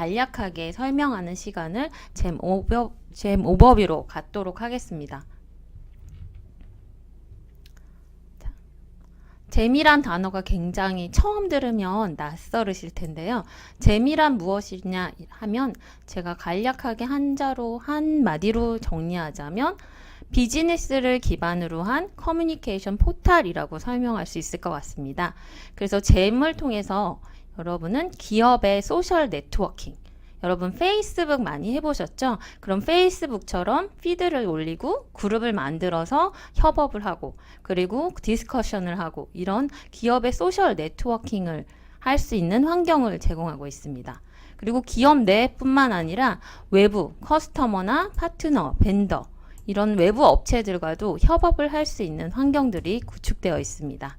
간략하게 설명하는 시간을 잼 오버뷰로 갖도록 하겠습니다. 잼이란 단어가 굉장히 처음 들으면 낯설으실 텐데요. 잼이란 무엇이냐 하면 제가 간략하게 한마디로 정리하자면 비즈니스를 기반으로 한 커뮤니케이션 포털이라고 설명할 수 있을 것 같습니다. 그래서 잼을 통해서 여러분은 기업의 소셜 네트워킹, 여러분 페이스북 많이 해보셨죠? 그럼 페이스북처럼 피드를 올리고 그룹을 만들어서 협업을 하고 그리고 디스커션을 하고 이런 기업의 소셜 네트워킹을 할 수 있는 환경을 제공하고 있습니다. 그리고 기업 내뿐만 아니라 외부 커스터머나 파트너, 벤더 이런 외부 업체들과도 협업을 할 수 있는 환경들이 구축되어 있습니다.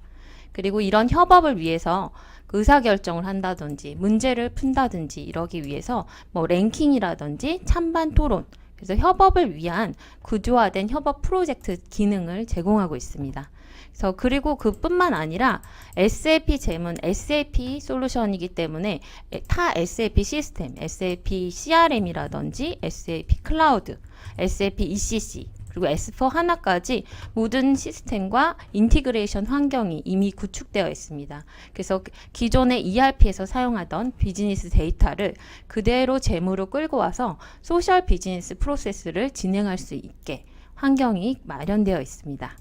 그리고 이런 협업을 위해서 의사결정을 한다든지 문제를 푼다든지 이러기 위해서 뭐 랭킹이라든지 찬반 토론, 그래서 협업을 위한 구조화된 협업 프로젝트 기능을 제공하고 있습니다. 그래서 그리고 그뿐만 아니라 SAP 잼은 SAP 솔루션이기 때문에 타 SAP 시스템, SAP CRM이라든지 SAP 클라우드, SAP ECC 그리고 S4 하나까지 모든 시스템과 인티그레이션 환경이 이미 구축되어 있습니다. 그래서 기존의 ERP에서 사용하던 비즈니스 데이터를 그대로 잼으로 끌고 와서 소셜 비즈니스 프로세스를 진행할 수 있게 환경이 마련되어 있습니다.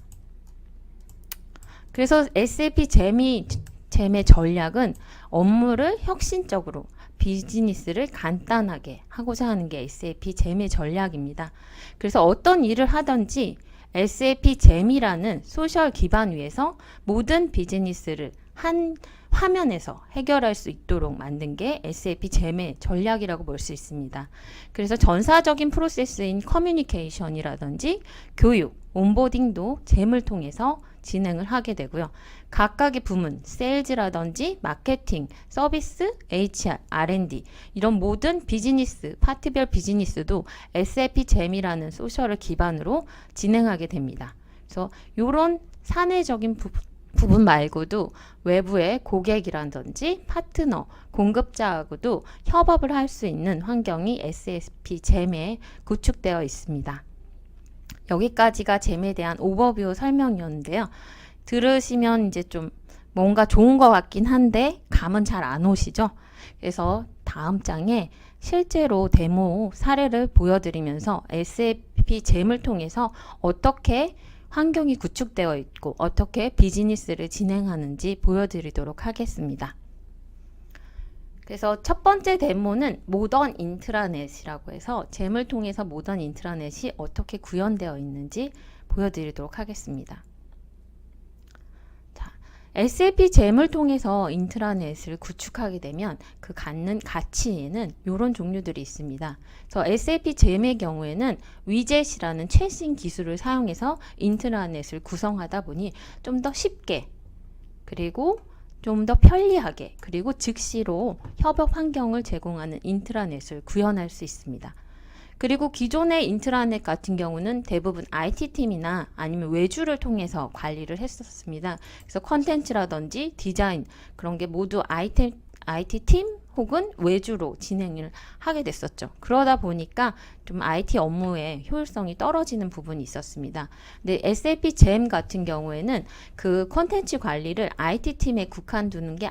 그래서 SAP 잼의 전략은 업무를 혁신적으로 비즈니스를 간단하게 하고자 하는 게 SAP 잼의 전략입니다. 그래서 어떤 일을 하든지 SAP 잼이라는 소셜 기반 위에서 모든 비즈니스를 한 화면에서 해결할 수 있도록 만든 게 SAP 잼의 전략이라고 볼 수 있습니다. 그래서 전사적인 프로세스인 커뮤니케이션이라든지 교육, 온보딩도 잼을 통해서 진행을 하게 되고요. 각각의 부문, 세일즈라든지 마케팅, 서비스, HR, R&D 이런 모든 비즈니스, 파트별 비즈니스도 SAP 잼이라는 소셜을 기반으로 진행하게 됩니다. 그래서 이런 사내적인 부분 말고도 외부의 고객이라든지 파트너, 공급자하고도 협업을 할 수 있는 환경이 SAP 잼에 구축되어 있습니다. 여기까지가 잼에 대한 오버뷰 설명이었는데요. 들으시면 이제 좀 뭔가 좋은 것 같긴 한데 감은 잘 안 오시죠? 그래서 다음 장에 실제로 데모 사례를 보여드리면서 SAP 잼을 통해서 어떻게 환경이 구축되어 있고 어떻게 비즈니스를 진행하는지 보여드리도록 하겠습니다. 그래서 첫 번째 데모는 모던 인트라넷이라고 해서 잼을 통해서 모던 인트라넷이 어떻게 구현되어 있는지 보여드리도록 하겠습니다. 자, SAP 잼을 통해서 인트라넷을 구축하게 되면 그 갖는 가치에는 이런 종류들이 있습니다. 그래서 SAP 잼의 경우에는 위젯이라는 최신 기술을 사용해서 인트라넷을 구성하다 보니 좀 더 쉽게 그리고 좀 더 편리하게 그리고 즉시로 협업 환경을 제공하는 인트라넷을 구현할 수 있습니다. 그리고 기존의 인트라넷 같은 경우는 대부분 IT팀이나 아니면 외주를 통해서 관리를 했었습니다. 그래서 컨텐츠라든지 디자인 그런 게 모두 IT팀 혹은 외주로 진행을 하게 됐었죠. 그러다 보니까 좀 IT 업무의 효율성이 떨어지는 부분이 있었습니다. 근데 SAP 잼 같은 경우에는 그 컨텐츠 관리를 IT팀에 국한두는 게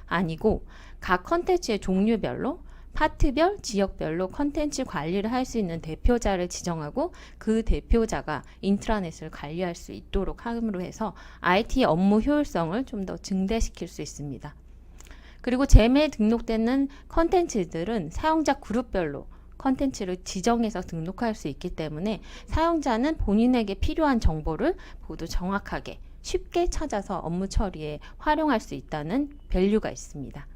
아니고 각 컨텐츠의 종류별로 파트별, 지역별로 컨텐츠 관리를 할 수 있는 대표자를 지정하고 그 대표자가 인트라넷을 관리할 수 있도록 함으로 해서 IT 업무 효율성을 좀 더 증대시킬 수 있습니다. 그리고 잼에 등록되는 컨텐츠들은 사용자 그룹별로 컨텐츠를 지정해서 등록할 수 있기 때문에 사용자는 본인에게 필요한 정보를 모두 정확하게 쉽게 찾아서 업무 처리에 활용할 수 있다는 밸류가 있습니다.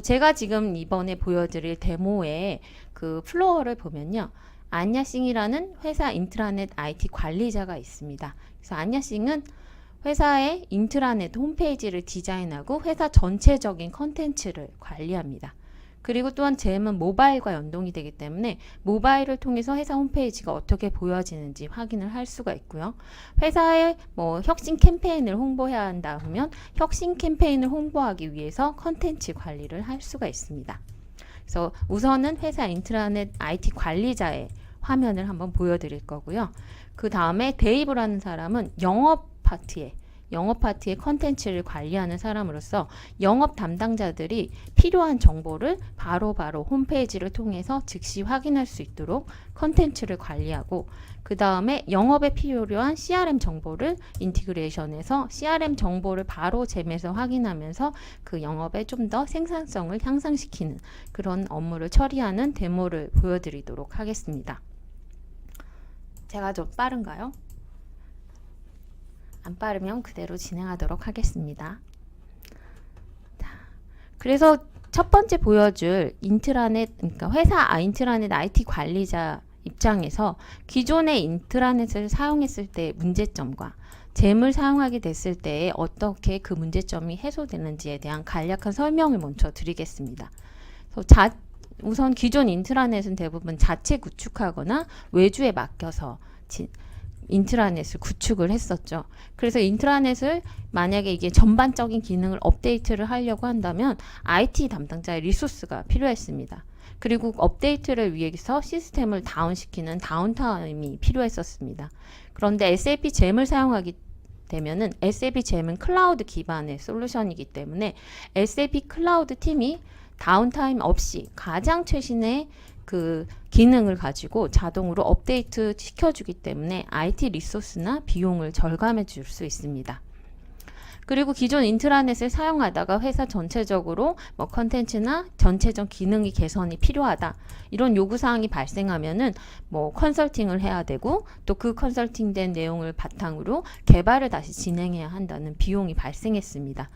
제가 지금 이번에 보여드릴 데모의 그 플로어를 보면요. 안야싱이라는 회사 인트라넷 IT 관리자가 있습니다. 그래서 안야싱은 회사의 인트라넷 홈페이지를 디자인하고 회사 전체적인 컨텐츠를 관리합니다. 그리고 또한 잼은 모바일과 연동이 되기 때문에 모바일을 통해서 회사 홈페이지가 어떻게 보여지는지 확인을 할 수가 있고요. 회사의 혁신 캠페인을 홍보해야 한다 하면 혁신 캠페인을 홍보하기 위해서 컨텐츠 관리를 할 수가 있습니다. 그래서 우선은 회사 인트라넷 IT 관리자의 화면을 한번 보여드릴 거고요. 그 다음에 데이브라는 사람은 영업 파트의 컨텐츠를 관리하는 사람으로서 영업 담당자들이 필요한 정보를 바로바로 홈페이지를 통해서 즉시 확인할 수 있도록 컨텐츠를 관리하고, 그 다음에 영업에 필요한 CRM 정보를 인티그레이션해서 CRM 정보를 바로 잼에서 확인하면서 그 영업에 좀 더 생산성을 향상시키는 그런 업무를 처리하는 데모를 보여드리도록 하겠습니다. 제가 좀 빠른가요? 안 빠르면 그대로 진행하도록 하겠습니다. 자, 그래서 첫 번째 보여줄 인트라넷, 그러니까 회사 인트라넷 IT 관리자 입장에서 기존의 인트라넷을 사용했을 때의 문제점과 잼을 사용하게 됐을 때 어떻게 그 문제점이 해소되는지에 대한 간략한 설명을 먼저 드리겠습니다. 우선 기존 인트라넷은 대부분 자체 구축하거나 외주에 맡겨서 인트라넷을 구축을 했었죠. 그래서 인트라넷을 만약에 이게 전반적인 기능을 업데이트를 하려고 한다면 IT 담당자의 리소스가 필요했습니다. 그리고 업데이트를 위해서 시스템을 다운시키는 다운타임이 필요했었습니다. 그런데 SAP 잼을 사용하기 되면은 SAP 잼은 클라우드 기반의 솔루션이기 때문에 SAP 클라우드 팀이 다운타임 없이 가장 최신의 그 기능을 가지고 자동으로 업데이트 시켜주기 때문에 IT 리소스나 비용을 절감해 줄 수 있습니다. 그리고 기존 인트라넷을 사용하다가 회사 전체적으로 뭐 컨텐츠나 전체적 기능이 개선이 필요하다, 이런 요구사항이 발생하면은 뭐 컨설팅을 해야 되고, 또 그 컨설팅된 내용을 바탕으로 개발을 다시 진행해야 한다는 비용이 발생했습니다.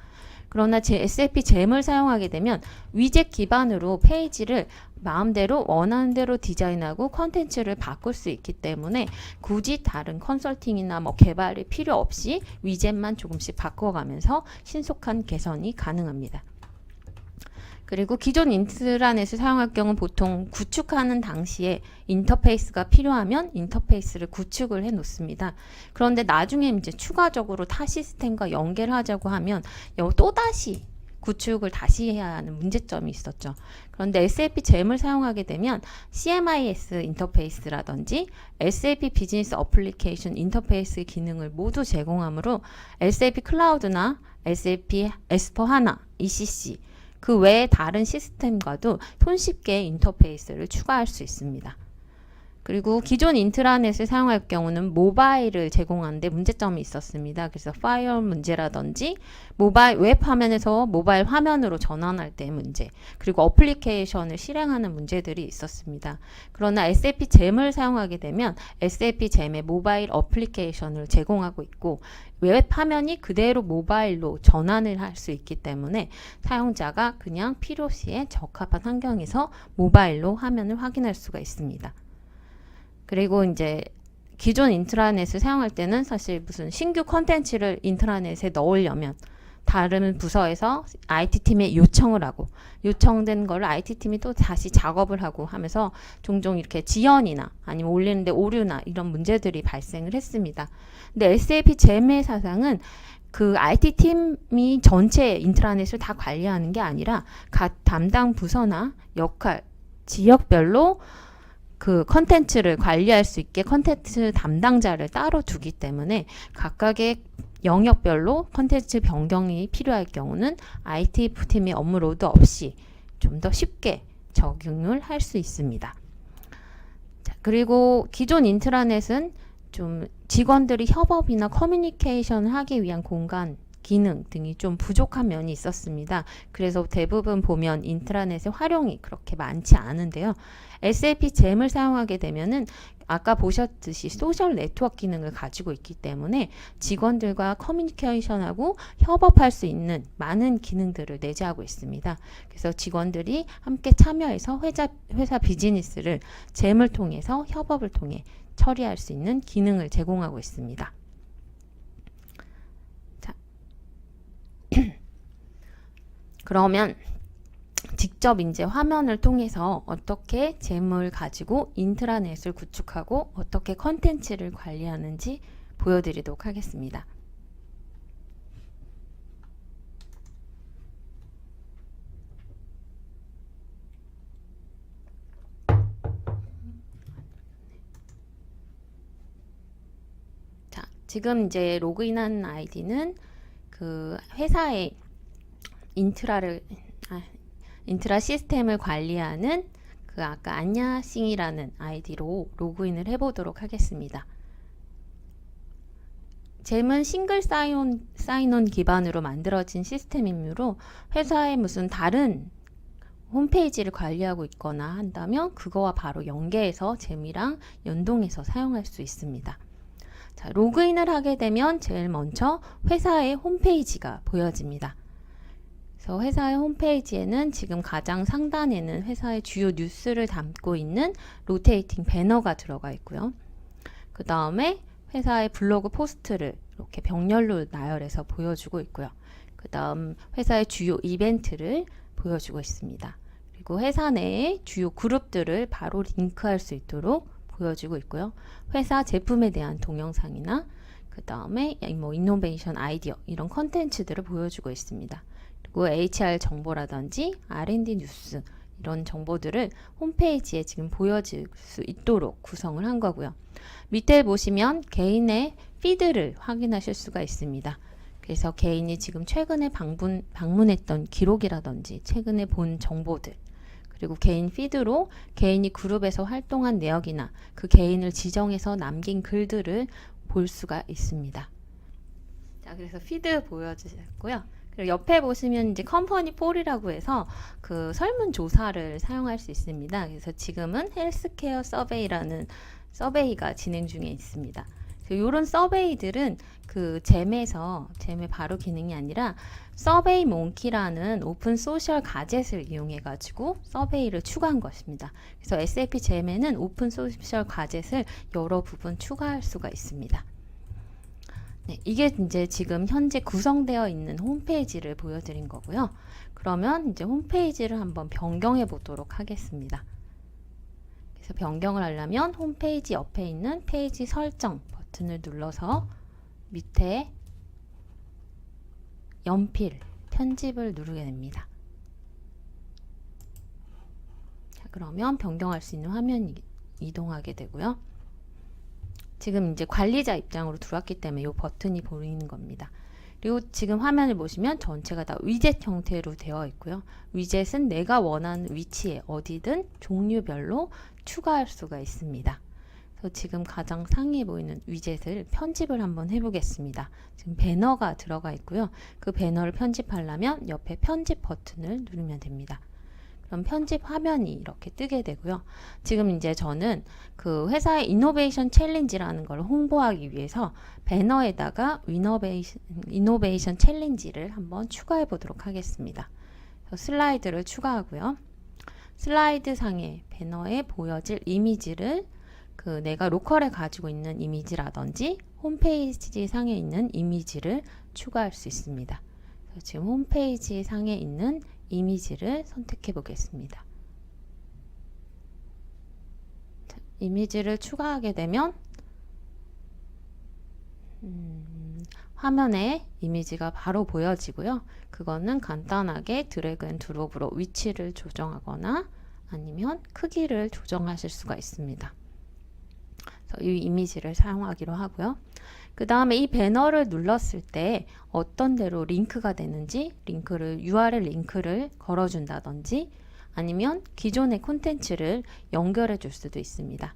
그러나 SAP 잼을 사용하게 되면 위젯 기반으로 페이지를 마음대로 원하는 대로 디자인하고 컨텐츠를 바꿀 수 있기 때문에 굳이 다른 컨설팅이나 뭐 개발이 필요 없이 위젯만 조금씩 바꿔가면서 신속한 개선이 가능합니다. 그리고 기존 인트라넷을 사용할 경우 보통 구축하는 당시에 인터페이스가 필요하면 인터페이스를 구축을 해 놓습니다. 그런데 나중에 이제 추가적으로 타 시스템과 연결하자고 하면 또다시 구축을 다시 해야 하는 문제점이 있었죠. 그런데 SAP 잼을 사용하게 되면 CMIS 인터페이스라든지 SAP 비즈니스 어플리케이션 인터페이스 기능을 모두 제공하므로 SAP 클라우드나 SAP S4HANA, ECC 그 외에 다른 시스템과도 손쉽게 인터페이스를 추가할 수 있습니다. 그리고 기존 인트라넷을 사용할 경우는 모바일을 제공하는데 문제점이 있었습니다. 그래서 파이어 문제라든지 모바일 웹 화면에서 모바일 화면으로 전환할 때 문제, 그리고 어플리케이션을 실행하는 문제들이 있었습니다. 그러나 SAP 잼을 사용하게 되면 SAP 잼의 모바일 어플리케이션을 제공하고 있고 웹 화면이 그대로 모바일로 전환을 할 수 있기 때문에 사용자가 그냥 필요시에 적합한 환경에서 모바일로 화면을 확인할 수가 있습니다. 그리고 이제 기존 인트라넷을 사용할 때는 사실 무슨 신규 컨텐츠를 인트라넷에 넣으려면 다른 부서에서 IT팀에 요청을 하고, 요청된 걸 IT팀이 또 다시 작업을 하고 하면서 종종 이렇게 지연이나 아니면 올리는데 오류나 이런 문제들이 발생을 했습니다. 근데 SAP 잼의 사상은 그 IT팀이 전체 인트라넷을 다 관리하는 게 아니라 각 담당 부서나 역할, 지역별로 그 컨텐츠를 관리할 수 있게 컨텐츠 담당자를 따로 두기 때문에 각각의 영역별로 컨텐츠 변경이 필요할 경우는 IT 팀의 업무로드 없이 좀 더 쉽게 적용을 할 수 있습니다. 자, 그리고 기존 인트라넷은 좀 직원들이 협업이나 커뮤니케이션을 하기 위한 공간, 기능 등이 좀 부족한 면이 있었습니다. 그래서 대부분 보면 인트라넷의 활용이 그렇게 많지 않은데요. SAP 잼을 사용하게 되면은 아까 보셨듯이 소셜 네트워크 기능을 가지고 있기 때문에 직원들과 커뮤니케이션하고 협업할 수 있는 많은 기능들을 내재하고 있습니다. 그래서 직원들이 함께 참여해서 회사 비즈니스를 잼을 통해서 협업을 통해 처리할 수 있는 기능을 제공하고 있습니다. 자, 그러면 직접 이제 화면을 통해서 어떻게 잼을 가지고 인트라넷을 구축하고 어떻게 컨텐츠를 관리하는지 보여드리도록 하겠습니다. 지금 이제 로그인한 아이디는 그 회사의 인트라 시스템을 관리하는 그 아까 안냐싱이라는 아이디로 로그인을 해보도록 하겠습니다. 잼은 싱글 사인온 기반으로 만들어진 시스템이므로 회사의 무슨 다른 홈페이지를 관리하고 있거나 한다면 그거와 바로 연계해서 잼이랑 연동해서 사용할 수 있습니다. 자, 로그인을 하게 되면 제일 먼저 회사의 홈페이지가 보여집니다. 그래서 회사의 홈페이지에는 지금 가장 상단에는 회사의 주요 뉴스를 담고 있는 로테이팅 배너가 들어가 있고요. 그 다음에 회사의 블로그 포스트를 이렇게 병렬로 나열해서 보여주고 있고요. 그 다음 회사의 주요 이벤트를 보여주고 있습니다. 그리고 회사 내의 주요 그룹들을 바로 링크할 수 있도록 보여주고 있고요. 회사 제품에 대한 동영상이나 그 다음에 뭐 이노베이션 아이디어 이런 컨텐츠들을 보여주고 있습니다. 그리고 HR 정보라든지 R&D 뉴스 이런 정보들을 홈페이지에 지금 보여질 수 있도록 구성을 한 거고요. 밑에 보시면 개인의 피드를 확인하실 수가 있습니다. 그래서 개인이 지금 최근에 방문했던 기록이라든지 최근에 본 정보들, 그리고 개인 피드로 개인이 그룹에서 활동한 내역이나 그 개인을 지정해서 남긴 글들을 볼 수가 있습니다. 자, 그래서 피드 보여주셨고요. 그리고 옆에 보시면 이제 컴퍼니 폴이라고 해서 그 설문조사를 사용할 수 있습니다. 그래서 지금은 헬스케어 서베이라는 서베이가 진행 중에 있습니다. 이런 서베이들은 그 잼의 바로 기능이 아니라 서베이 몽키라는 오픈 소셜 가젯을 이용해 가지고 서베이를 추가한 것입니다. 그래서 SAP 잼에는 오픈 소셜 가젯을 여러 부분 추가할 수가 있습니다. 네, 이게 이제 지금 현재 구성되어 있는 홈페이지를 보여드린 거고요. 그러면 이제 홈페이지를 한번 변경해 보도록 하겠습니다. 그래서 변경을 하려면 홈페이지 옆에 있는 페이지 설정 버튼을 눌러서 밑에 연필, 편집을 누르게 됩니다. 자, 그러면 변경할 수 있는 화면이 이동하게 되고요. 지금 이제 관리자 입장으로 들어왔기 때문에 이 버튼이 보이는 겁니다. 그리고 지금 화면을 보시면 전체가 다 위젯 형태로 되어 있고요. 위젯은 내가 원하는 위치에 어디든 종류별로 추가할 수가 있습니다. 그래서 지금 가장 상위에 보이는 위젯을 편집을 한번 해보겠습니다. 지금 배너가 들어가 있고요. 그 배너를 편집하려면 옆에 편집 버튼을 누르면 됩니다. 그럼 편집 화면이 이렇게 뜨게 되고요. 지금 이제 저는 그 회사의 이노베이션 챌린지라는 걸 홍보하기 위해서 배너에다가 이노베이션 챌린지를 한번 추가해 보도록 하겠습니다. 슬라이드를 추가하고요. 슬라이드 상에 배너에 보여질 이미지를 그 내가 로컬에 가지고 있는 이미지라든지 홈페이지 상에 있는 이미지를 추가할 수 있습니다. 그래서 지금 홈페이지 상에 있는 이미지를 선택해 보겠습니다. 자, 이미지를 추가하게 되면 화면에 이미지가 바로 보여지고요. 그거는 간단하게 드래그 앤 드롭으로 위치를 조정하거나 아니면 크기를 조정하실 수가 있습니다. 그래서 이 이미지를 사용하기로 하고요. 그 다음에 이 배너를 눌렀을 때 어떤 대로 링크가 되는지 URL 링크를 걸어준다든지 아니면 기존의 콘텐츠를 연결해 줄 수도 있습니다.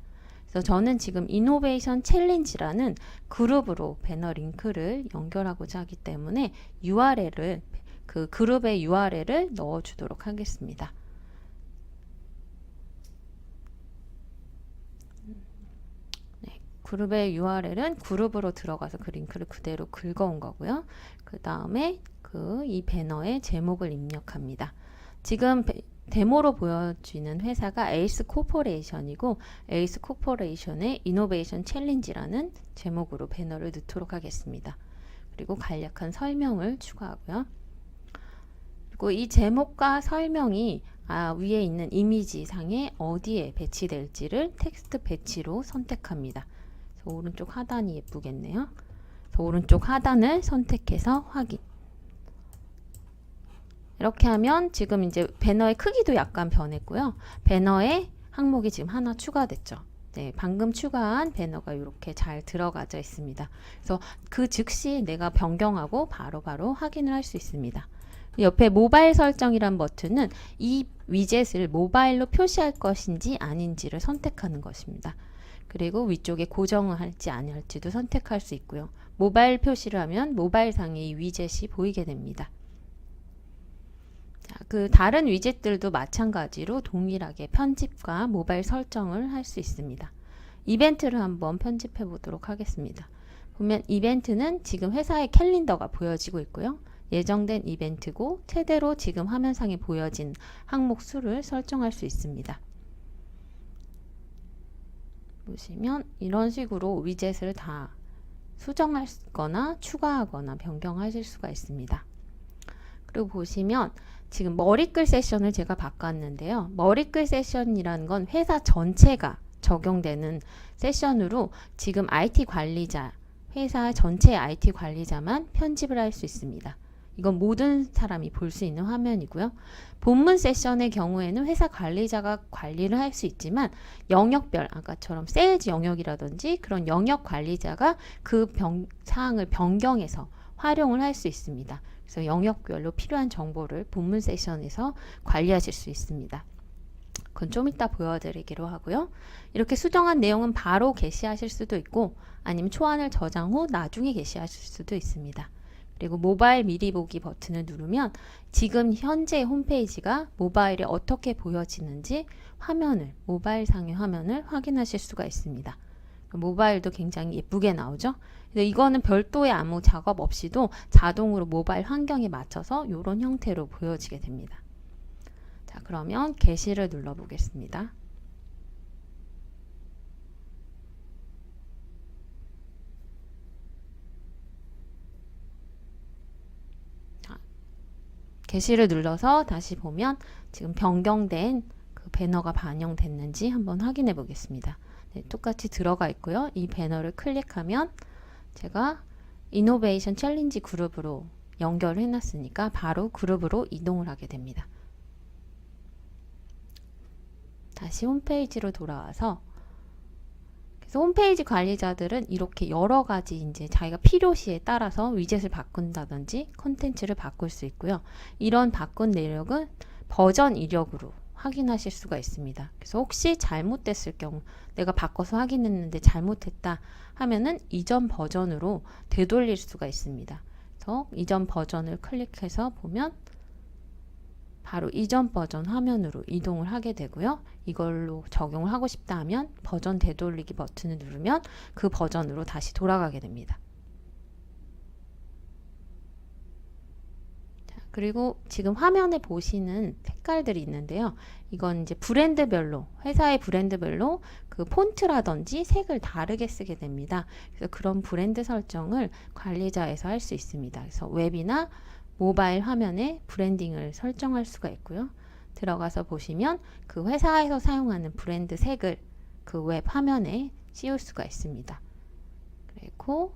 그래서 저는 지금 이노베이션 챌린지라는 그룹으로 배너 링크를 연결하고자 하기 때문에 그 그룹의 URL을 넣어 주도록 하겠습니다. 그룹의 URL은 그룹으로 들어가서 그 링크를 그대로 긁어온 거고요. 그 다음에 이 배너의 제목을 입력합니다. 지금 데모로 보여지는 회사가 에이스 코퍼레이션이고 에이스 코퍼레이션의 이노베이션 챌린지라는 제목으로 배너를 넣도록 하겠습니다. 그리고 간략한 설명을 추가하고요. 그리고 이 제목과 설명이 위에 있는 이미지 상에 어디에 배치될지를 텍스트 배치로 선택합니다. 오른쪽 하단이 예쁘겠네요. 오른쪽 하단을 선택해서 확인. 이렇게 하면 지금 이제 배너의 크기도 약간 변했고요. 배너의 항목이 지금 하나 추가됐죠. 네, 방금 추가한 배너가 이렇게 잘 들어가져 있습니다. 그래서 그 즉시 내가 변경하고 바로바로 확인을 할 수 있습니다. 옆에 모바일 설정이란 버튼은 이 위젯을 모바일로 표시할 것인지 아닌지를 선택하는 것입니다. 그리고 위쪽에 고정을 할지 아니할지도 선택할 수 있고요. 모바일 표시를 하면 모바일 상에 이 위젯이 보이게 됩니다. 자, 그 다른 위젯들도 마찬가지로 동일하게 편집과 모바일 설정을 할 수 있습니다. 이벤트를 한번 편집해 보도록 하겠습니다. 보면 이벤트는 지금 회사의 캘린더가 보여지고 있고요. 예정된 이벤트고 최대로 지금 화면상에 보여진 항목 수를 설정할 수 있습니다. 보시면 이런 식으로 위젯을 다 수정하거나 추가하거나 변경하실 수가 있습니다. 그리고 보시면 지금 머리글 세션을 제가 바꿨는데요. 머리글 세션이라는 건 회사 전체가 적용되는 세션으로 지금 IT 관리자, 회사 전체 IT 관리자만 편집을 할 수 있습니다. 이건 모든 사람이 볼 수 있는 화면이고요. 본문 세션의 경우에는 회사 관리자가 관리를 할 수 있지만 영역별, 아까처럼 세일즈 영역이라든지 그런 영역 관리자가 그 사항을 변경해서 활용을 할 수 있습니다. 그래서 영역별로 필요한 정보를 본문 세션에서 관리하실 수 있습니다. 그건 좀 이따 보여드리기로 하고요. 이렇게 수정한 내용은 바로 게시하실 수도 있고 아니면 초안을 저장 후 나중에 게시하실 수도 있습니다. 그리고 모바일 미리 보기 버튼을 누르면 지금 현재 홈페이지가 모바일에 어떻게 보여지는지 화면을, 모바일 상의 화면을 확인하실 수가 있습니다. 모바일도 굉장히 예쁘게 나오죠. 근데 이거는 별도의 아무 작업 없이도 자동으로 모바일 환경에 맞춰서 이런 형태로 보여지게 됩니다. 자, 그러면 게시를 눌러 보겠습니다. 게시를 눌러서 다시 보면 지금 변경된 그 배너가 반영됐는지 한번 확인해 보겠습니다. 네, 똑같이 들어가 있고요. 이 배너를 클릭하면 제가 이노베이션 챌린지 그룹으로 연결해 놨으니까 바로 그룹으로 이동을 하게 됩니다. 다시 홈페이지로 돌아와서 그래서 홈페이지 관리자들은 이렇게 여러 가지 이제 자기가 필요시에 따라서 위젯을 바꾼다든지 콘텐츠를 바꿀 수 있고요. 이런 바꾼 내역은 버전 이력으로 확인하실 수가 있습니다. 그래서 혹시 잘못됐을 경우 내가 바꿔서 확인했는데 잘못했다 하면은 이전 버전으로 되돌릴 수가 있습니다. 그래서 이전 버전을 클릭해서 보면 바로 이전 버전 화면으로 이동을 하게 되고요. 이걸로 적용을 하고 싶다 하면 버전 되돌리기 버튼을 누르면 그 버전으로 다시 돌아가게 됩니다. 자, 그리고 지금 화면에 보시는 색깔들이 있는데요. 이건 이제 브랜드별로, 회사의 브랜드별로 그 폰트라든지 색을 다르게 쓰게 됩니다. 그래서 그런 브랜드 설정을 관리자에서 할 수 있습니다. 그래서 웹이나 모바일 화면에 브랜딩을 설정할 수가 있고요. 들어가서 보시면 그 회사에서 사용하는 브랜드 색을 그 웹 화면에 씌울 수가 있습니다. 그리고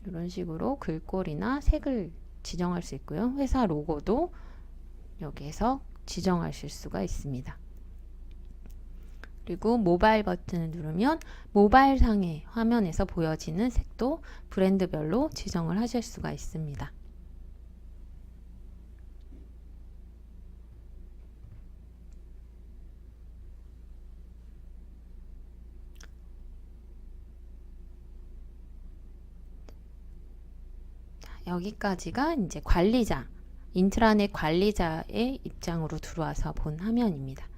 이런 식으로 글꼴이나 색을 지정할 수 있고요. 회사 로고도 여기에서 지정하실 수가 있습니다. 그리고 모바일 버튼을 누르면 모바일 상의 화면에서 보여지는 색도 브랜드별로 지정을 하실 수가 있습니다. 자, 여기까지가 이제 관리자, 인트라넷 관리자의 입장으로 들어와서 본 화면입니다.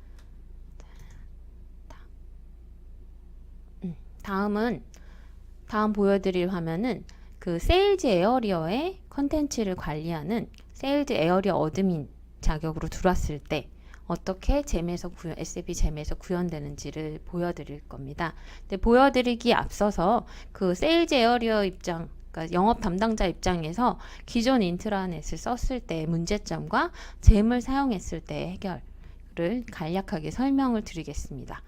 다음 보여드릴 화면은 그 세일즈 에어리어의 컨텐츠를 관리하는 세일즈 에어리어 어드민 자격으로 들어왔을 때 어떻게 SAP 잼에서 구현되는지를 보여드릴 겁니다. 근데 보여드리기 앞서서 그 세일즈 에어리어 입장, 그러니까 영업 담당자 입장에서 기존 인트라넷을 썼을 때 문제점과 잼을 사용했을 때 해결을 간략하게 설명을 드리겠습니다.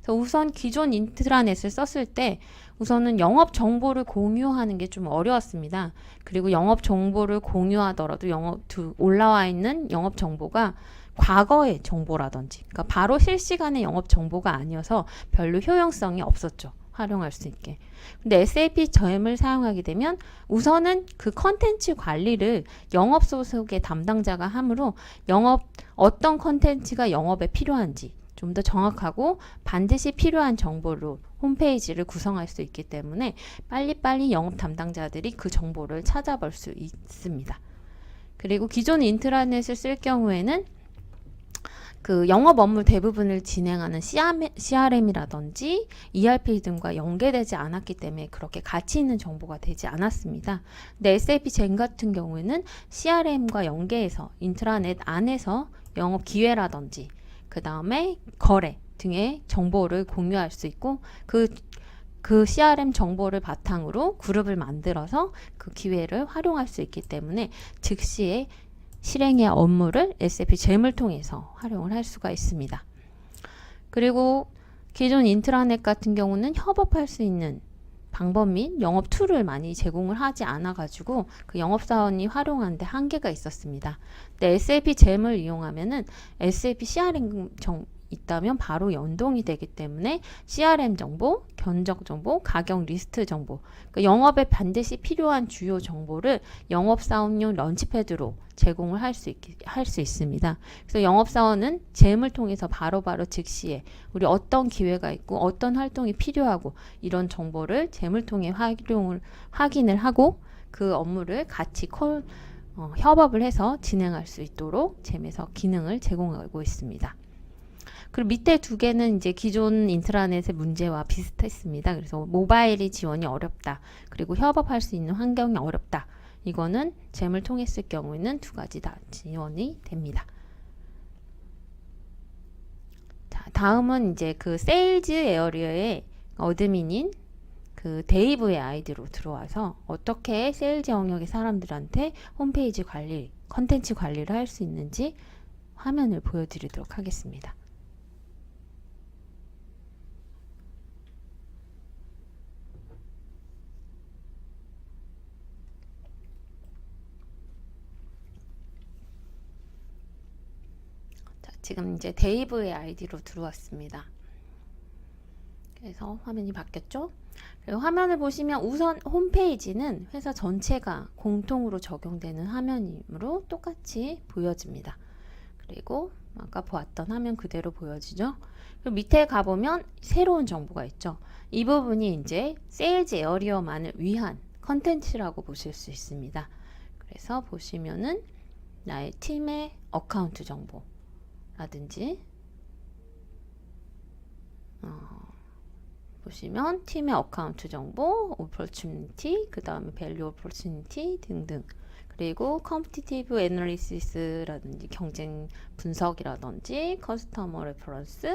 우선 기존 인트라넷을 썼을 때 우선은 영업 정보를 공유하는 게 좀 어려웠습니다. 그리고 영업 정보를 공유하더라도 올라와 있는 영업 정보가 과거의 정보라든지, 그러니까 바로 실시간의 영업 정보가 아니어서 별로 효용성이 없었죠. 활용할 수 있게. 근데 SAP JAM을 사용하게 되면 우선은 그 컨텐츠 관리를 영업 소속의 담당자가 하므로 어떤 컨텐츠가 영업에 필요한지 좀 더 정확하고 반드시 필요한 정보로 홈페이지를 구성할 수 있기 때문에 빨리빨리 영업 담당자들이 그 정보를 찾아볼 수 있습니다. 그리고 기존 인트라넷을 쓸 경우에는 그 영업 업무 대부분을 진행하는 CRM이라든지 ERP 등과 연계되지 않았기 때문에 그렇게 가치 있는 정보가 되지 않았습니다. 근데 SAP JAM 같은 경우에는 CRM과 연계해서 인트라넷 안에서 영업 기회라든지 그 다음에 거래 등의 정보를 공유할 수 있고 그 CRM 정보를 바탕으로 그룹을 만들어서 그 기회를 활용할 수 있기 때문에 즉시에 실행의 업무를 SAP JAM을 통해서 활용을 할 수가 있습니다. 그리고 기존 인트라넷 같은 경우는 협업할 수 있는 방법 및 영업 툴을 많이 제공을 하지 않아 가지고 그 영업사원이 활용하는데 한계가 있었습니다. 근데 SAP JAM을 이용하면은 SAP CRM 있다면 바로 연동이 되기 때문에 CRM 정보, 견적 정보, 가격 리스트 정보, 그러니까 영업에 반드시 필요한 주요 정보를 영업사원용 런치패드로 제공을 할 수 있습니다. 그래서 영업사원은 JAM을 통해서 바로바로 즉시에 우리 어떤 기회가 있고 어떤 활동이 필요하고 이런 정보를 JAM을 통해 확인을 하고 그 업무를 같이 협업을 해서 진행할 수 있도록 JAM에서 기능을 제공하고 있습니다. 그리고 밑에 두 개는 이제 기존 인트라넷의 문제와 비슷했습니다. 그래서 모바일이 지원이 어렵다. 그리고 협업할 수 있는 환경이 어렵다. 이거는 JAM을 통했을 경우에는 두 가지 다 지원이 됩니다. 자, 다음은 이제 그 세일즈 에어리어의 어드민인 그 데이브의 아이디로 들어와서 어떻게 세일즈 영역의 사람들한테 홈페이지 관리, 컨텐츠 관리를 할 수 있는지 화면을 보여드리도록 하겠습니다. 지금 이제 데이브의 아이디로 들어왔습니다. 그래서 화면이 바뀌었죠? 그리고 화면을 보시면 우선 홈페이지는 회사 전체가 공통으로 적용되는 화면이므로 똑같이 보여집니다. 그리고 아까 보았던 화면 그대로 보여지죠? 그리고 밑에 가보면 새로운 정보가 있죠. 이 부분이 이제 세일즈 에어리어만을 위한 컨텐츠라고 보실 수 있습니다. 그래서 보시면은 나의 팀의 어카운트 정보 라든지 보시면 팀의 어카운트 정보, opportunity, 그 다음에 value opportunity 등등, 그리고 competitive analysis라든지 경쟁 분석이라든지 customer reference,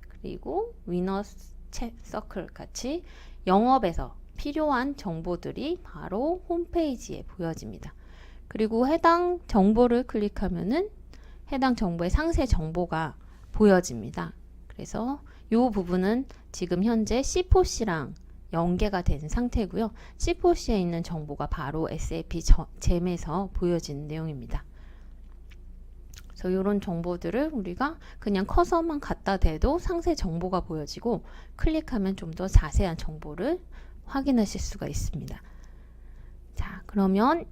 그리고 winners circle 같이 영업에서 필요한 정보들이 바로 홈페이지에 보여집니다. 그리고 해당 정보를 클릭하면은 해당 정보의 상세 정보가 보여집니다. 그래서 이 부분은 지금 현재 C4C랑 연계가 된 상태고요. C4C에 있는 정보가 바로 SAP JAM에서 보여지는 내용입니다. 그래서 이런 정보들을 우리가 그냥 커서만 갖다 대도 상세 정보가 보여지고 클릭하면 좀 더 자세한 정보를 확인하실 수가 있습니다. 자, 그러면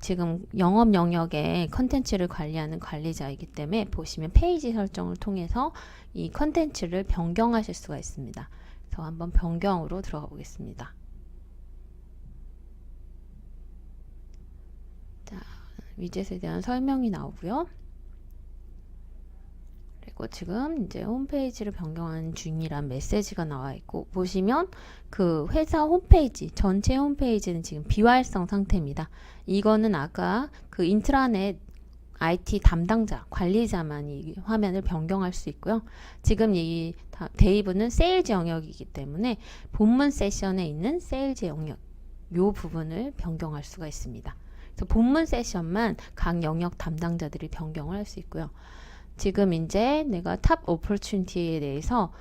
지금 영업 영역의 컨텐츠를 관리하는 관리자이기 때문에 보시면 페이지 설정을 통해서 이 컨텐츠를 변경하실 수가 있습니다. 그래서 한번 변경으로 들어가 보겠습니다. 자, 위젯에 대한 설명이 나오고요. 그리고 지금 이제 홈페이지를 변경하는 중이란 메시지가 나와 있고, 보시면 그 회사 홈페이지, 전체 홈페이지는 지금 비활성 상태입니다. 이거는 아까 그 인트라넷 IT 담당자, 관리자만 이 화면을 변경할 수 있고요. 지금 이 데이브는 세일즈 영역이기 때문에 본문 세션에 있는 세일즈 영역, 요 부분을 변경할 수가 있습니다. 그래서 본문 세션만 각 영역 담당자들이 변경을 할 수 있고요. 지금 이제 내가 탑 오퍼튜니티에 대해서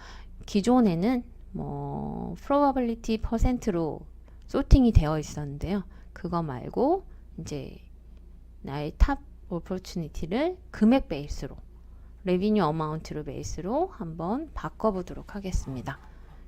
기존에는 뭐 probability %로 소팅이 되어 있었는데요. 그거 말고 이제 나의 탑 opportunity를 금액 베이스로, revenue amount를 베이스로 한번 바꿔보도록 하겠습니다.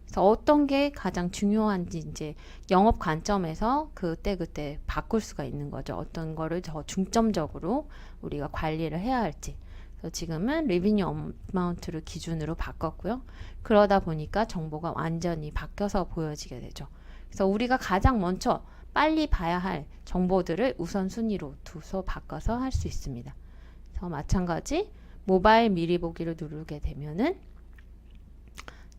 그래서 어떤 게 가장 중요한지 이제 영업 관점에서 그때 바꿀 수가 있는 거죠. 어떤 거를 더 중점적으로 우리가 관리를 해야 할지. 그래서 지금은 revenue amount를 기준으로 바꿨고요. 그러다 보니까 정보가 완전히 바뀌어서 보여지게 되죠. 그래서 우리가 가장 먼저 빨리 봐야 할 정보들을 우선순위로 두서 바꿔서 할 수 있습니다. 그래서 마찬가지 모바일 미리 보기를 누르게 되면은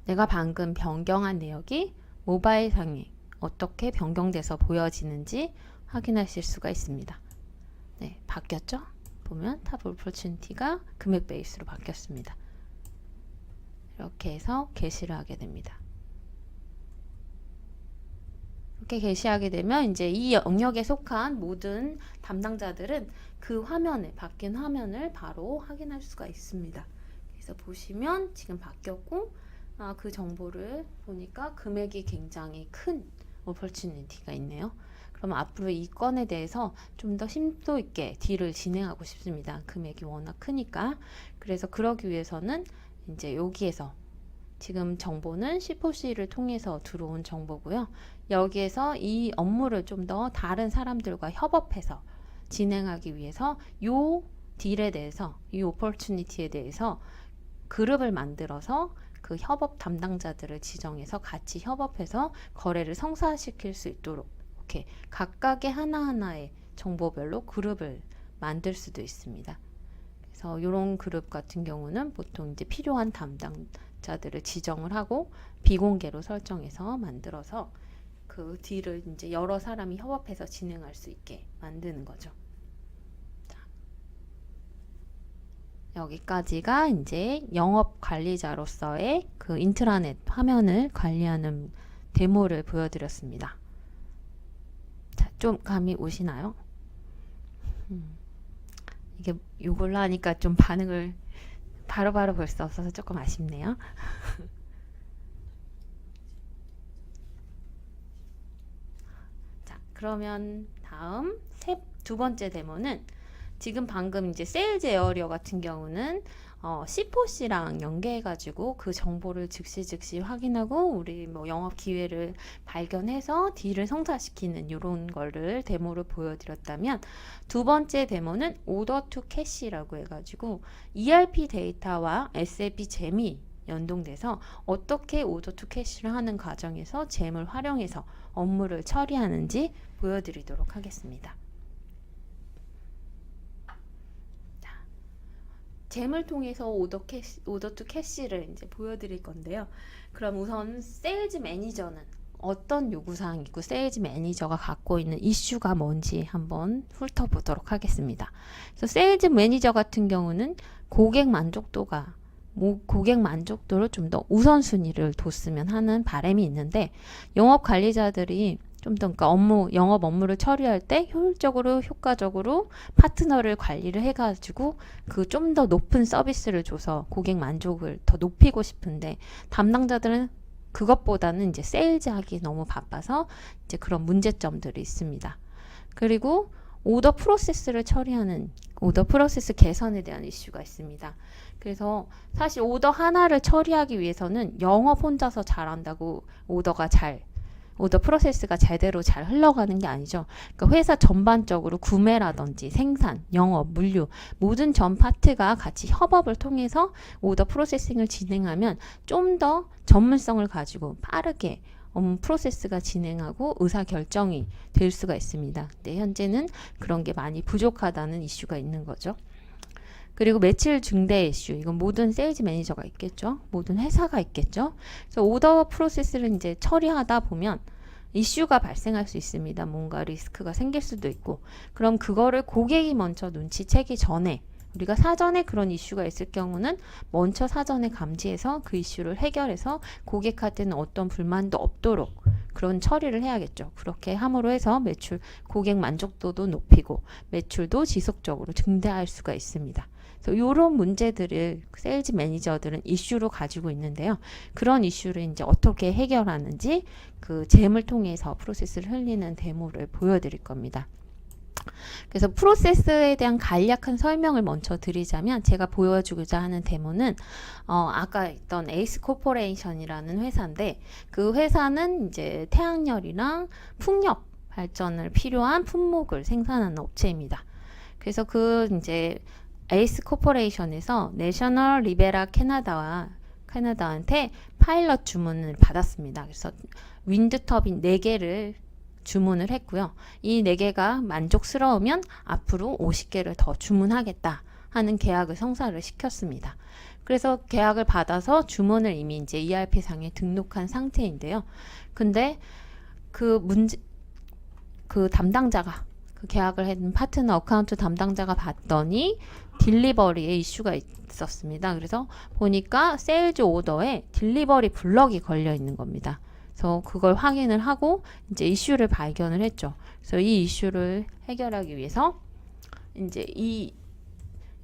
내가 방금 변경한 내역이 모바일 상에 어떻게 변경돼서 보여지는지 확인하실 수가 있습니다. 네, 바뀌었죠? 보면 탑 오퍼튜니티가 금액 베이스로 바뀌었습니다. 이렇게 해서 게시를 하게 됩니다. 이렇게 게시하게 되면 이제 이 영역에 속한 모든 담당자들은 그 화면에 바뀐 화면을 바로 확인할 수가 있습니다. 그래서 보시면 지금 바뀌었고 그 정보를 보니까 금액이 굉장히 큰 오퍼튜니티가 있네요. 그럼 앞으로 이 건에 대해서 좀 더 심도 있게 딜을 진행하고 싶습니다. 금액이 워낙 크니까. 그래서 그러기 위해서는 이제 여기에서 지금 정보는 C4C를 통해서 들어온 정보고요. 여기에서 이 업무를 좀 더 다른 사람들과 협업해서 진행하기 위해서 이 딜에 대해서, 이 오퍼튜니티에 대해서 그룹을 만들어서 그 협업 담당자들을 지정해서 같이 협업해서 거래를 성사시킬 수 있도록 이렇게 각각의 하나하나의 정보별로 그룹을 만들 수도 있습니다. 그래서 이런 그룹 같은 경우는 보통 이제 필요한 담당자들을 지정을 하고 비공개로 설정해서 만들어서 그 딜을 이제 여러 사람이 협업해서 진행할 수 있게 만드는 거죠. 여기까지가 이제 영업 관리자로서의 그 인트라넷 화면을 관리하는 데모를 보여드렸습니다. 자, 좀 감이 오시나요? 이게 이걸로 하니까 좀 반응을 바로바로 볼 수 없어서 조금 아쉽네요. 자, 그러면 다음 두 번째 데모는 지금 방금 이제 세일즈 에어리어 같은 경우는 C4C랑 연계해가지고 그 정보를 즉시 확인하고 우리 뭐 영업 기회를 발견해서 딜을 성사시키는 이런 거를 데모를 보여드렸다면 두 번째 데모는 오더 투 캐시라고 해가지고 ERP 데이터와 SAP 잼이 연동돼서 어떻게 오더 투 캐시를 하는 과정에서 잼을 활용해서 업무를 처리하는지 보여드리도록 하겠습니다. 잼을 통해서 오더 투 캐시를 이제 보여드릴 건데요. 그럼 우선 세일즈 매니저는 어떤 요구사항이 있고 세일즈 매니저가 갖고 있는 이슈가 뭔지 한번 훑어보도록 하겠습니다. 그래서 세일즈 매니저 같은 경우는 고객 만족도를 좀 더 우선순위를 뒀으면 하는 바람이 있는데 영업 관리자들이 좀 더 그러니까 영업 업무를 처리할 때 효과적으로 파트너를 관리를 해가지고 그 좀 더 높은 서비스를 줘서 고객 만족을 더 높이고 싶은데 담당자들은 그것보다는 이제 세일즈 하기 너무 바빠서 이제 그런 문제점들이 있습니다. 그리고 오더 프로세스를 처리하는 오더 프로세스 개선에 대한 이슈가 있습니다. 그래서 사실 오더 하나를 처리하기 위해서는 영업 혼자서 잘한다고 오더 프로세스가 제대로 잘 흘러가는 게 아니죠. 그러니까 회사 전반적으로 구매라든지 생산, 영업, 물류 모든 전 파트가 같이 협업을 통해서 오더 프로세싱을 진행하면 좀 더 전문성을 가지고 빠르게 프로세스가 진행하고 의사결정이 될 수가 있습니다. 근데 현재는 그런 게 많이 부족하다는 이슈가 있는 거죠. 그리고 매출 증대 이슈, 이건 모든 세일즈 매니저가 있겠죠. 모든 회사가 있겠죠. 그래서 오더 프로세스를 이제 처리하다 보면 이슈가 발생할 수 있습니다. 뭔가 리스크가 생길 수도 있고, 그럼 그거를 고객이 먼저 눈치채기 전에 우리가 사전에 그런 이슈가 있을 경우는 먼저 사전에 감지해서 그 이슈를 해결해서 고객한테는 어떤 불만도 없도록 그런 처리를 해야겠죠. 그렇게 함으로 해서 고객 만족도도 높이고 매출도 지속적으로 증대할 수가 있습니다. 그래서 이런 문제들을 세일즈 매니저들은 이슈로 가지고 있는데요. 그런 이슈를 이제 어떻게 해결하는지 그 잼을 통해서 프로세스를 흘리는 데모를 보여드릴 겁니다. 그래서 프로세스에 대한 간략한 설명을 먼저 드리자면 제가 보여주고자 하는 데모는 아까 있던 에이스 코퍼레이션이라는 회사인데 그 회사는 이제 태양열이랑 풍력 발전을 필요한 품목을 생산하는 업체입니다. 그래서 그 이제 에이스 코퍼레이션에서 내셔널 리베라 캐나다한테 파일럿 주문을 받았습니다. 그래서 윈드 터빈 4개를 주문을 했고요. 이 4개가 만족스러우면 앞으로 50개를 더 주문하겠다 하는 계약을 성사를 시켰습니다. 그래서 계약을 받아서 주문을 이미 이제 ERP상에 등록한 상태인데요. 근데 그 담당자가 그 계약을 했던 파트너 어카운트 담당자가 봤더니 딜리버리에 이슈가 있었습니다. 그래서 보니까 세일즈 오더에 딜리버리 블럭이 걸려 있는 겁니다. 그래서 그걸 확인을 하고 이제 이슈를 발견을 했죠. 그래서 이 이슈를 해결하기 위해서 이제 이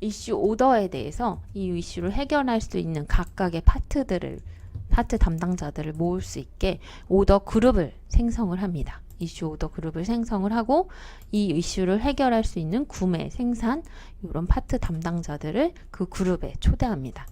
이슈 오더에 대해서 이 이슈를 해결할 수 있는 각각의 파트 담당자들을 모을 수 있게 오더 그룹을 생성을 합니다. 이슈 오더 그룹을 생성을 하고 이 이슈를 해결할 수 있는 구매, 생산 이런 파트 담당자들을 그 그룹에 초대합니다.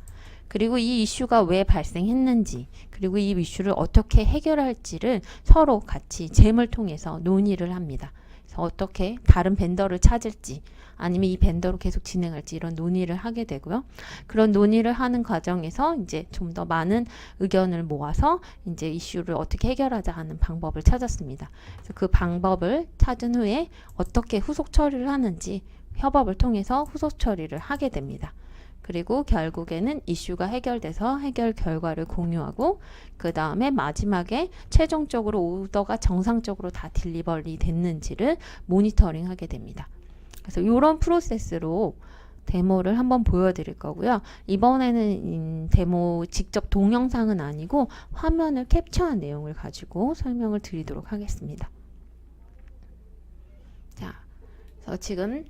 그리고 이 이슈가 왜 발생했는지 그리고 이 이슈를 어떻게 해결할지를 서로 같이 잼을 통해서 논의를 합니다. 그래서 어떻게 다른 벤더를 찾을지 아니면 이 벤더로 계속 진행할지 이런 논의를 하게 되고요. 그런 논의를 하는 과정에서 이제 좀 더 많은 의견을 모아서 이제 이슈를 어떻게 해결하자 하는 방법을 찾았습니다. 그래서 그 방법을 찾은 후에 어떻게 후속 처리를 하는지 협업을 통해서 후속 처리를 하게 됩니다. 그리고 결국에는 이슈가 해결돼서 해결 결과를 공유하고 그 다음에 마지막에 최종적으로 오더가 정상적으로 다 딜리버리 됐는지를 모니터링 하게 됩니다. 그래서 이런 프로세스로 데모를 한번 보여드릴 거고요. 이번에는 데모 직접 동영상은 아니고 화면을 캡처한 내용을 가지고 설명을 드리도록 하겠습니다. 자, 그래서 지금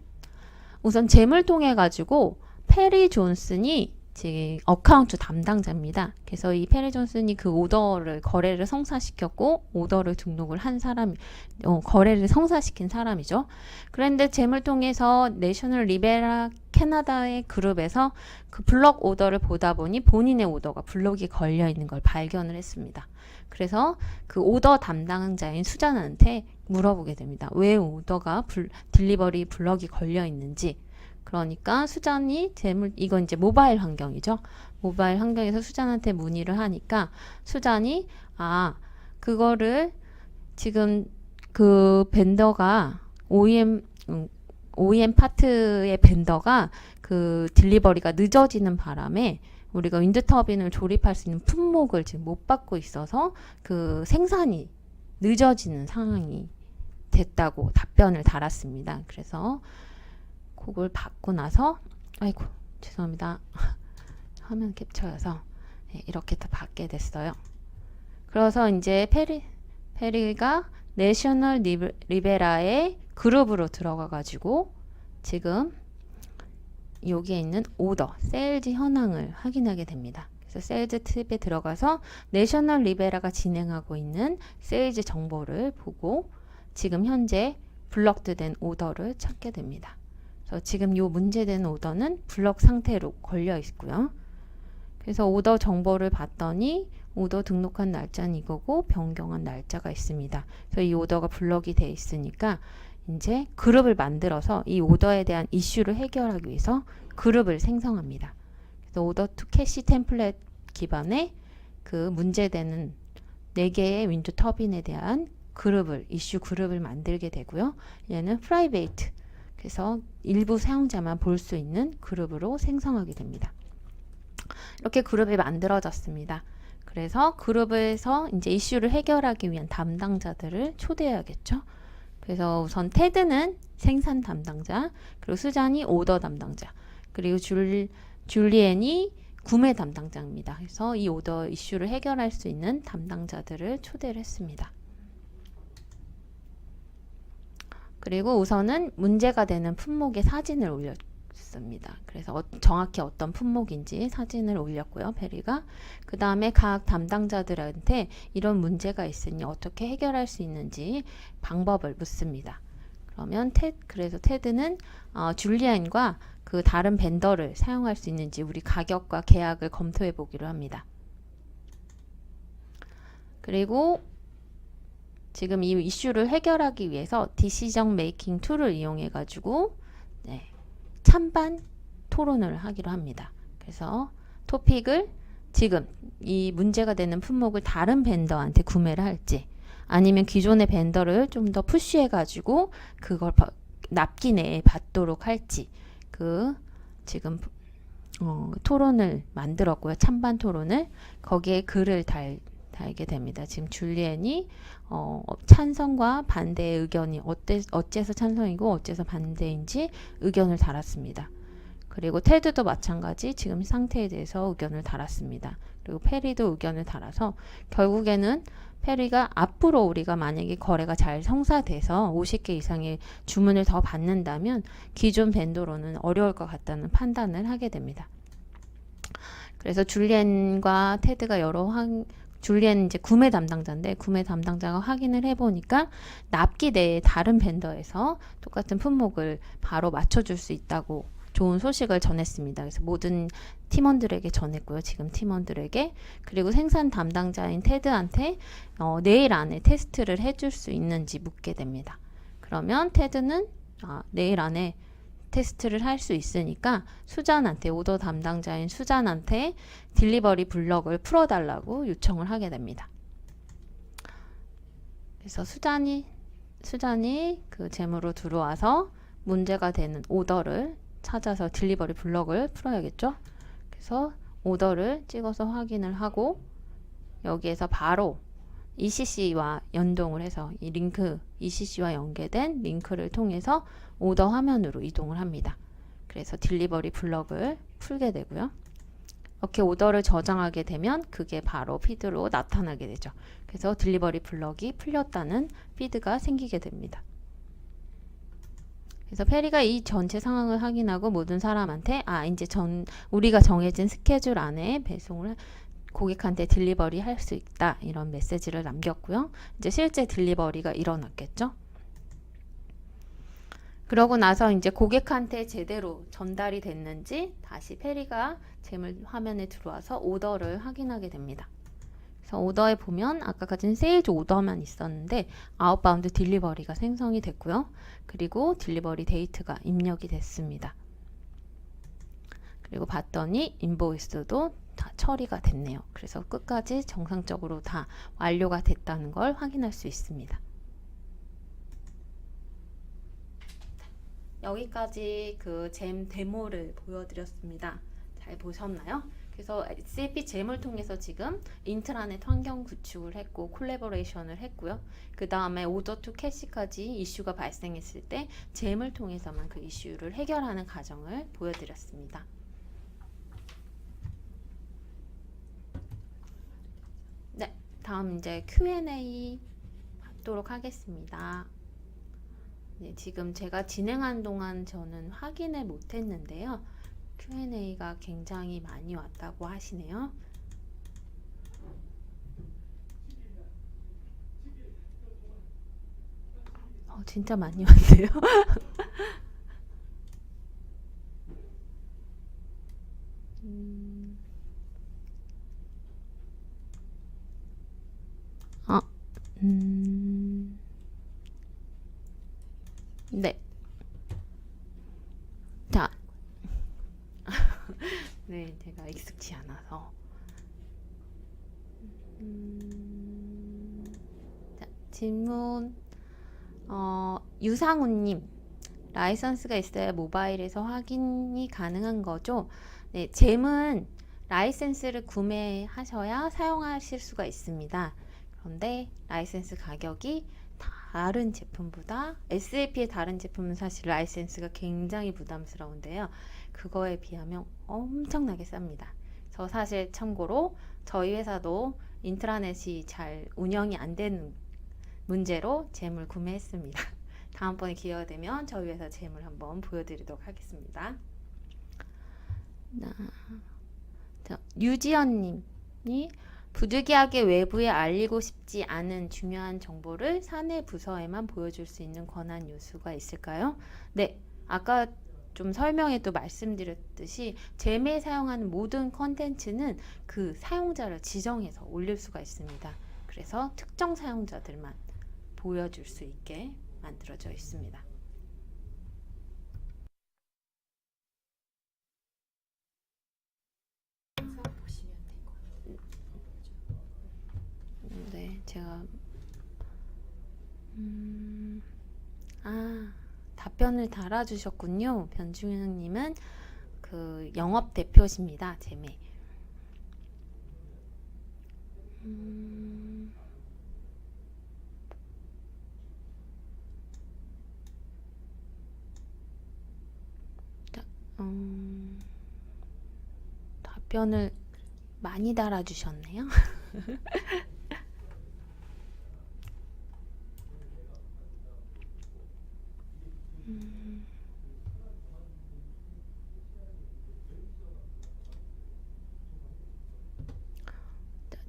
우선 잼을 통해 가지고 페리 존슨이 지금 어카운트 담당자입니다. 그래서 이 페리 존슨이 그 거래를 성사시켰고 오더를 등록을 한 거래를 성사시킨 사람이죠. 그런데 잼을 통해서 내셔널 리베라 캐나다의 그룹에서 그 블럭 오더를 보다 보니 본인의 오더가 블럭이 걸려 있는 걸 발견을 했습니다. 그래서 그 오더 담당자인 수잔한테 물어보게 됩니다. 왜 오더가 딜리버리 블럭이 걸려 있는지. 그러니까 수잔이 이건 이제 모바일 환경이죠. 모바일 환경에서 수잔한테 문의를 하니까 수잔이 그거를 지금 그 벤더가 OEM 파트의 벤더가 그 딜리버리가 늦어지는 바람에 우리가 윈드 터빈을 조립할 수 있는 품목을 지금 못 받고 있어서 그 생산이 늦어지는 상황이 됐다고 답변을 달았습니다. 그래서 그걸 받고 나서 아이고 죄송합니다. 화면 캡처여서 이렇게 다 받게 됐어요. 그래서 이제 페리가 내셔널 리베라의 그룹으로 들어가 가지고 지금 여기에 있는 오더, 세일즈 현황을 확인하게 됩니다. 그래서 세일즈 팁에 들어가서 내셔널 리베라가 진행하고 있는 세일즈 정보를 보고 지금 현재 블럭드된 오더를 찾게 됩니다. 그래서 지금 이 문제된 오더는 블럭 상태로 걸려 있고요. 그래서 오더 정보를 봤더니 오더 등록한 날짜는 이거고 변경한 날짜가 있습니다. 그래서 이 오더가 블럭이 돼 있으니까 이제 그룹을 만들어서 이 오더에 대한 이슈를 해결하기 위해서 그룹을 생성합니다. 그래서 오더 투 캐시 템플릿 기반의 그 문제되는 4개의 윈드 터빈에 대한 이슈 그룹을 만들게 되고요. 얘는 프라이베이트 그래서 일부 사용자만 볼 수 있는 그룹으로 생성하게 됩니다. 이렇게 그룹이 만들어졌습니다. 그래서 그룹에서 이제 이슈를 해결하기 위한 담당자들을 초대해야겠죠. 그래서 우선 테드는 생산 담당자, 그리고 수잔이 오더 담당자, 그리고 줄리엔이 구매 담당자입니다. 그래서 이 오더 이슈를 해결할 수 있는 담당자들을 초대를 했습니다. 그리고 우선은 문제가 되는 품목의 사진을 올렸습니다. 그래서 정확히 어떤 품목인지 사진을 올렸고요. 페리가. 그 다음에 각 담당자들한테 이런 문제가 있으니 어떻게 해결할 수 있는지 방법을 묻습니다. 그러면 그래서 테드는 줄리엔과 그 다른 벤더를 사용할 수 있는지 우리 가격과 계약을 검토해 보기로 합니다. 그리고 지금 이 이슈를 해결하기 위해서 디시전 메이킹 툴을 이용해 가지고 찬반 토론을 하기로 합니다. 그래서 토픽을 지금 이 문제가 되는 품목을 다른 벤더한테 구매를 할지 아니면 기존의 벤더를 좀 더 푸시해 가지고 그걸 납기 내에 받도록 할지 지금 토론을 만들었고요. 찬반 토론을 거기에 글을 달게 됩니다. 지금 줄리엔이 찬성과 반대의 의견이 어째서 찬성이고 어째서 반대인지 의견을 달았습니다. 그리고 테드도 마찬가지 지금 상태에 대해서 의견을 달았습니다. 그리고 페리도 의견을 달아서 결국에는 페리가 앞으로 우리가 만약에 거래가 잘 성사돼서 50개 이상의 주문을 더 받는다면 기존 벤더로는 어려울 것 같다는 판단을 하게 됩니다. 그래서 줄리엔과 테드가 줄리엔 이제 구매 담당자인데 구매 담당자가 확인을 해보니까 납기 내에 다른 벤더에서 똑같은 품목을 바로 맞춰줄 수 있다고 좋은 소식을 전했습니다. 그래서 모든 팀원들에게 전했고요. 지금 팀원들에게 그리고 생산 담당자인 테드한테 내일 안에 테스트를 해줄 수 있는지 묻게 됩니다. 그러면 테드는 내일 안에 테스트를 할 수 있으니까 수잔한테 오더 담당자인 수잔한테 딜리버리 블럭을 풀어달라고 요청을 하게 됩니다. 그래서 수잔이 그 재무로 들어와서 문제가 되는 오더를 찾아서 딜리버리 블럭을 풀어야겠죠. 그래서 오더를 찍어서 확인을 하고 여기에서 바로 ECC와 연동을 해서 이 링크 ECC와 연계된 링크를 통해서 오더 화면으로 이동을 합니다. 그래서 딜리버리 블럭을 풀게 되고요. 이렇게 오더를 저장하게 되면 그게 바로 피드로 나타나게 되죠. 그래서 딜리버리 블럭이 풀렸다는 피드가 생기게 됩니다. 그래서 페리가 이 전체 상황을 확인하고 모든 사람한테 이제 우리가 정해진 스케줄 안에 배송을 고객한테 딜리버리 할 수 있다 이런 메시지를 남겼고요. 이제 실제 딜리버리가 일어났겠죠. 그러고 나서 이제 고객한테 제대로 전달이 됐는지 다시 페리가 재물 화면에 들어와서 오더를 확인하게 됩니다. 그래서 오더에 보면 아까 가진 세일즈 오더만 있었는데 아웃바운드 딜리버리가 생성이 됐고요. 그리고 딜리버리 데이트가 입력이 됐습니다. 그리고 봤더니 인보이스도 다 처리가 됐네요. 그래서 끝까지 정상적으로 다 완료가 됐다는 걸 확인할 수 있습니다. 여기까지 그 잼 데모를 보여드렸습니다. 잘 보셨나요? 그래서 SAP 잼을 통해서 지금 인트라넷 환경 구축을 했고 콜라보레이션을 했고요. 그 다음에 오더 투 캐시까지 이슈가 발생했을 때 잼을 통해서만 그 이슈를 해결하는 과정을 보여드렸습니다. 네, 다음 이제 Q&A 받도록 하겠습니다. 네, 지금 제가 진행한 동안 저는 확인을 못했는데요. Q&A가 굉장히 많이 왔다고 하시네요. 진짜 많이 왔네요. 네. 자. 네, 제가 익숙치 않아서. 자, 질문. 유상훈님, 라이선스가 있어야 모바일에서 확인이 가능한 거죠? 네, 잼은 라이센스를 구매하셔야 사용하실 수가 있습니다. 그런데 라이센스 가격이 다른 제품보다 SAP의 다른 제품은 사실 라이센스가 굉장히 부담스러운데요. 그거에 비하면 엄청나게 쌉니다. 저 사실 참고로 저희 회사도 인트라넷이 잘 운영이 안 되는 문제로 잼을 구매했습니다. 다음번에 기회가 되면 저희 회사 잼을 한번 보여드리도록 하겠습니다. 유지연님이 부득이하게 외부에 알리고 싶지 않은 중요한 정보를 사내 부서에만 보여줄 수 있는 권한 요소가 있을까요? 네, 아까 좀 설명에도 말씀드렸듯이 제메에 사용하는 모든 컨텐츠는 그 사용자를 지정해서 올릴 수가 있습니다. 그래서 특정 사용자들만 보여줄 수 있게 만들어져 있습니다. 네, 제가 답변을 달아주셨군요. 변중현님은 그 영업 대표십니다. 제메. 답변을 많이 달아주셨네요.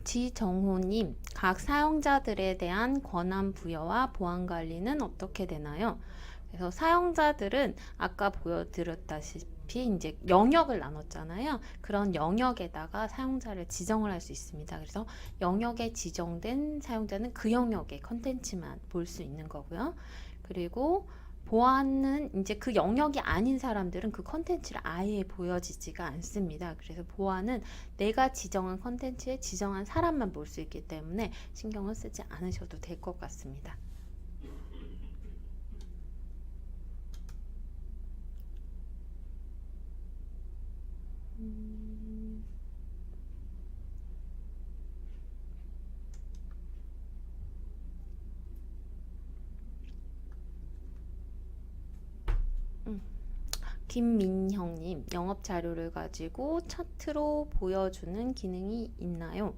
지정호님, 각 사용자들에 대한 권한 부여와 보안 관리는 어떻게 되나요? 그래서 사용자들은 아까 보여드렸다시피 이제 영역을 나눴잖아요. 그런 영역에다가 사용자를 지정을 할 수 있습니다. 그래서 영역에 지정된 사용자는 그 영역의 컨텐츠만 볼 수 있는 거고요. 그리고 보안은 이제 그 영역이 아닌 사람들은 그 컨텐츠를 아예 보여지지가 않습니다. 그래서 보안은 내가 지정한 컨텐츠에 지정한 사람만 볼 수 있기 때문에 신경을 쓰지 않으셔도 될 것 같습니다. 김민형님, 영업 자료를 가지고 차트로 보여주는 기능이 있나요?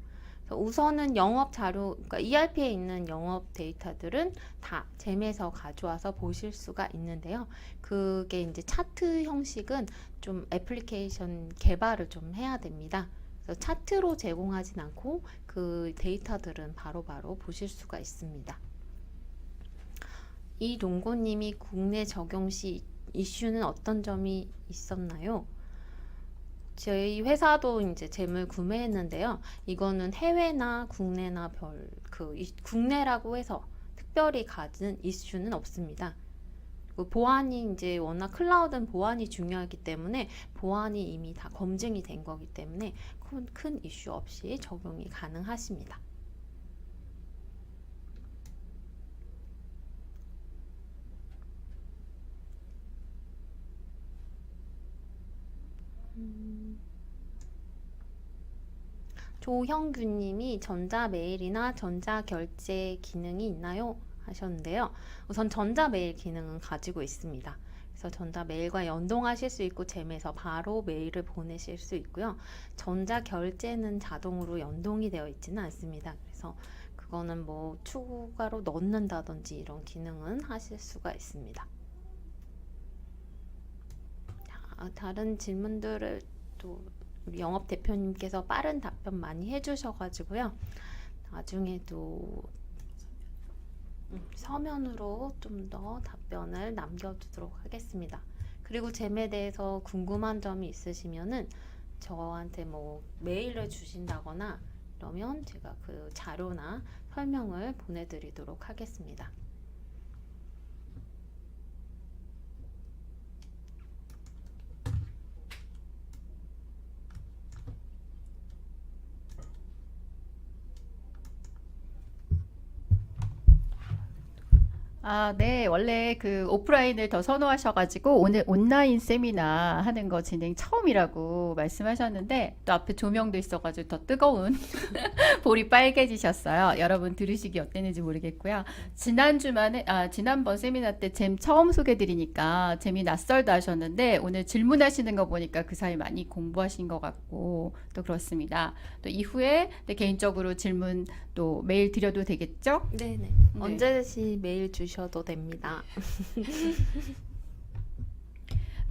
우선은 영업 자료, 그러니까 ERP에 있는 영업 데이터들은 다 잼에서 가져와서 보실 수가 있는데요. 그게 이제 차트 형식은 좀 애플리케이션 개발을 좀 해야 됩니다. 그래서 차트로 제공하진 않고 그 데이터들은 바로바로 보실 수가 있습니다. 이동고님이 국내 적용 시 이슈는 어떤 점이 있었나요? 저희 회사도 이제 잼을 구매했는데요. 이거는 해외나 국내나 국내라고 해서 특별히 가진 이슈는 없습니다. 보안이 이제 워낙 클라우드는 보안이 중요하기 때문에 보안이 이미 다 검증이 된 거기 때문에 큰 이슈 없이 적용이 가능하십니다. 조형규님이 전자메일이나 전자결제 기능이 있나요? 하셨는데요. 우선 전자메일 기능은 가지고 있습니다. 그래서 전자메일과 연동하실 수 있고 잼에서 바로 메일을 보내실 수 있고요. 전자결제는 자동으로 연동이 되어 있지는 않습니다. 그래서 그거는 뭐 추가로 넣는다든지 이런 기능은 하실 수가 있습니다. 다른 질문들을 또 우리 영업 대표님께서 빠른 답변 많이 해주셔가지고요. 나중에도 서면으로 좀 더 답변을 남겨두도록 하겠습니다. 그리고 잼에 대해서 궁금한 점이 있으시면은 저한테 뭐 메일을 주신다거나 그러면 제가 그 자료나 설명을 보내드리도록 하겠습니다. 네. 원래 그 오프라인을 더 선호하셔가지고 오늘 온라인 세미나 하는 거 진행 처음이라고 말씀하셨는데 또 앞에 조명도 있어가지고 더 뜨거운 볼이 빨개지셨어요. 여러분 들으시기 어땠는지 모르겠고요. 지난번 세미나 때 잼 처음 소개드리니까 잼이 낯설다 하셨는데 오늘 질문하시는 거 보니까 그 사이 많이 공부하신 것 같고 또 그렇습니다. 또 이후에 개인적으로 질문 또 메일 드려도 되겠죠? 네네. 네. 언제든지 메일 주셔도 됩니다.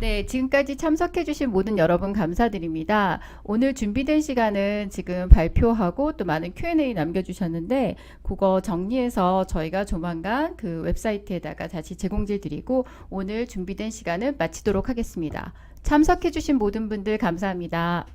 네, 지금까지 참석해주신 모든 여러분 감사드립니다. 오늘 준비된 시간은 지금 발표하고 또 많은 Q&A 남겨주셨는데, 그거 정리해서 저희가 조만간 그 웹사이트에다가 다시 제공질 드리고, 오늘 준비된 시간은 마치도록 하겠습니다. 참석해주신 모든 분들 감사합니다.